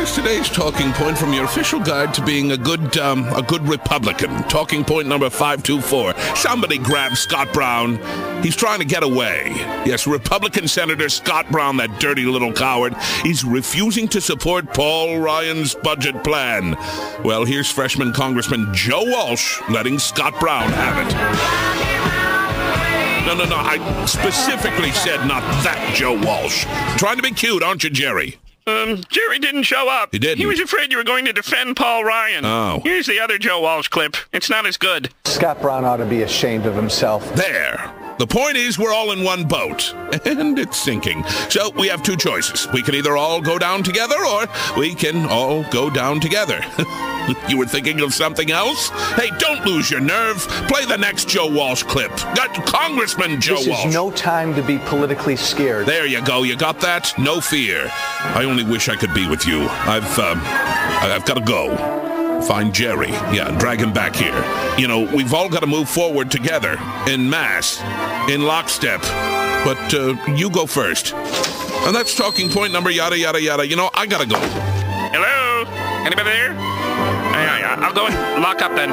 here's today's talking point from your official guide to being a good Republican. Talking point number 524. Somebody grab Scott Brown. He's trying to get away. Yes, Republican Senator Scott Brown, that dirty little coward, is refusing to support Paul Ryan's budget plan. Well, here's freshman Congressman Joe Walsh letting Scott Brown have it. No, I specifically said not that Joe Walsh. Trying to be cute, aren't you, Jerry? Jerry didn't show up. He didn't? He was afraid you were going to defend Paul Ryan. Oh. Here's the other Joe Walsh clip. It's not as good. Scott Brown ought to be ashamed of himself. There. The point is we're all in one boat, and it's sinking. So we have two choices. We can either all go down together, or we can all go down together. You were thinking of something else? Hey, don't lose your nerve. Play the next Joe Walsh clip. Got Congressman Joe Walsh. This is no time to be politically scared. There you go. You got that? No fear. I only wish I could be with you. I've got to go. Find Jerry. Yeah, drag him back here. You know, we've all got to move forward together, en masse, in lockstep. But you go first. And that's talking point number yada, yada, yada. You know, I got to go. Hello? Anybody there? Yeah, I'll go and lock up then.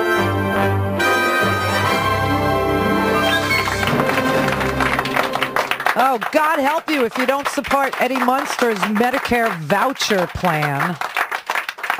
Oh, God help you if you don't support Eddie Munster's Medicare voucher plan.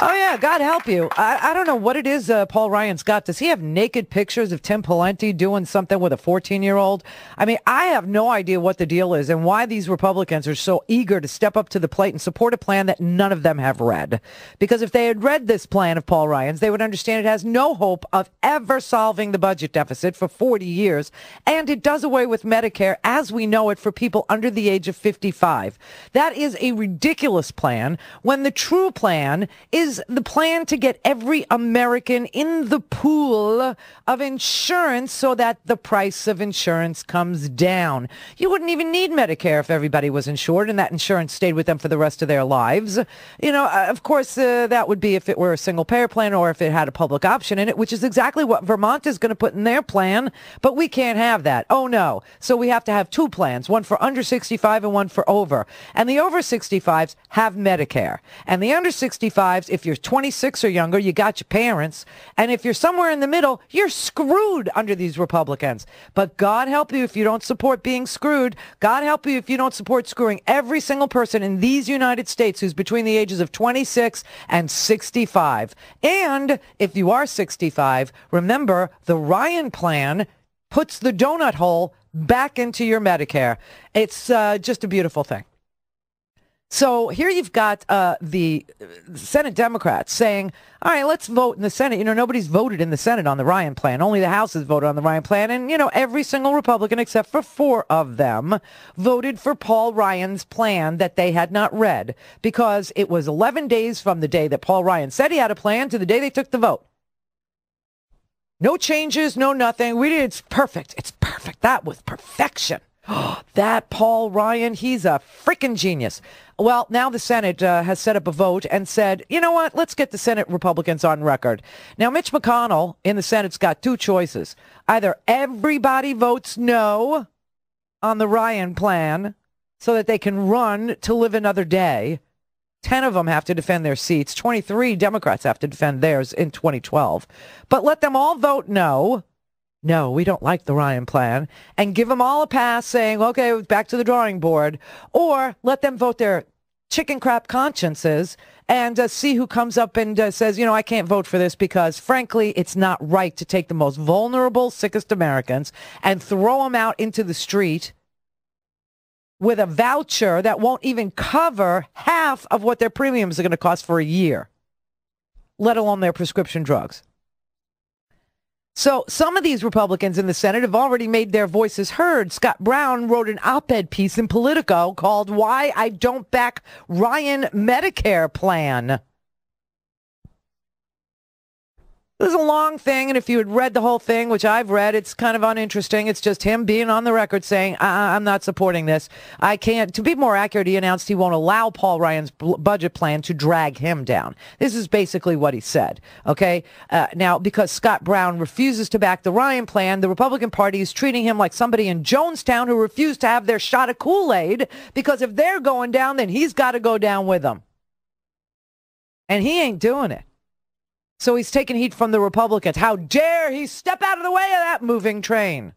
Oh, yeah, God help you. I don't know what it is Paul Ryan's got. Does he have naked pictures of Tim Pawlenty doing something with a 14-year-old? I mean, I have no idea what the deal is and why these Republicans are so eager to step up to the plate and support a plan that none of them have read. Because if they had read this plan of Paul Ryan's, they would understand it has no hope of ever solving the budget deficit for 40 years, and it does away with Medicare as we know it for people under the age of 55. That is a ridiculous plan when the true plan is the plan to get every American in the pool of insurance so that the price of insurance comes down. You wouldn't even need Medicare if everybody was insured and that insurance stayed with them for the rest of their lives. You know, of course, that would be if it were a single payer plan or if it had a public option in it, which is exactly what Vermont is going to put in their plan. But we can't have that. Oh, no. So we have to have two plans, one for under 65 and one for over. And the over 65s have Medicare. And the under 65s, if you're 26 or younger, you got your parents. And if you're somewhere in the middle, you're screwed under these Republicans. But God help you if you don't support being screwed. God help you if you don't support screwing every single person in these United States who's between the ages of 26 and 65. And if you are 65, remember the Ryan plan puts the donut hole back into your Medicare. It's just a beautiful thing. So here you've got the Senate Democrats saying, all right, let's vote in the Senate. You know, nobody's voted in the Senate on the Ryan plan. Only the House has voted on the Ryan plan. And, you know, every single Republican except for 4 of them voted for Paul Ryan's plan that they had not read because it was 11 days from the day that Paul Ryan said he had a plan to the day they took the vote. No changes, no nothing. It's perfect. It's perfect. That was perfection. That Paul Ryan, he's a freaking genius. Well, now the Senate has set up a vote and said, you know what, let's get the Senate Republicans on record. Now, Mitch McConnell in the Senate's got two choices. Either everybody votes no on the Ryan plan so that they can run to live another day. 10 of them have to defend their seats. 23 Democrats have to defend theirs in 2012. But let them all vote no. No, we don't like the Ryan plan, and give them all a pass saying, okay, back to the drawing board, or let them vote their chicken crap consciences and see who comes up and says, you know, I can't vote for this because, frankly, it's not right to take the most vulnerable, sickest Americans and throw them out into the street with a voucher that won't even cover half of what their premiums are going to cost for a year, let alone their prescription drugs. So some of these Republicans in the Senate have already made their voices heard. Scott Brown wrote an op-ed piece in Politico called Why I Don't Back Ryan Medicare Plan. This is a long thing, and if you had read the whole thing, which I've read, it's kind of uninteresting. It's just him being on the record saying, I'm not supporting this. I can't. To be more accurate, he announced he won't allow Paul Ryan's budget plan to drag him down. This is basically what he said, okay? Now, because Scott Brown refuses to back the Ryan plan, the Republican Party is treating him like somebody in Jonestown who refused to have their shot of Kool-Aid, because if they're going down, then he's got to go down with them. And he ain't doing it. So he's taking heat from the Republicans. How dare he step out of the way of that moving train?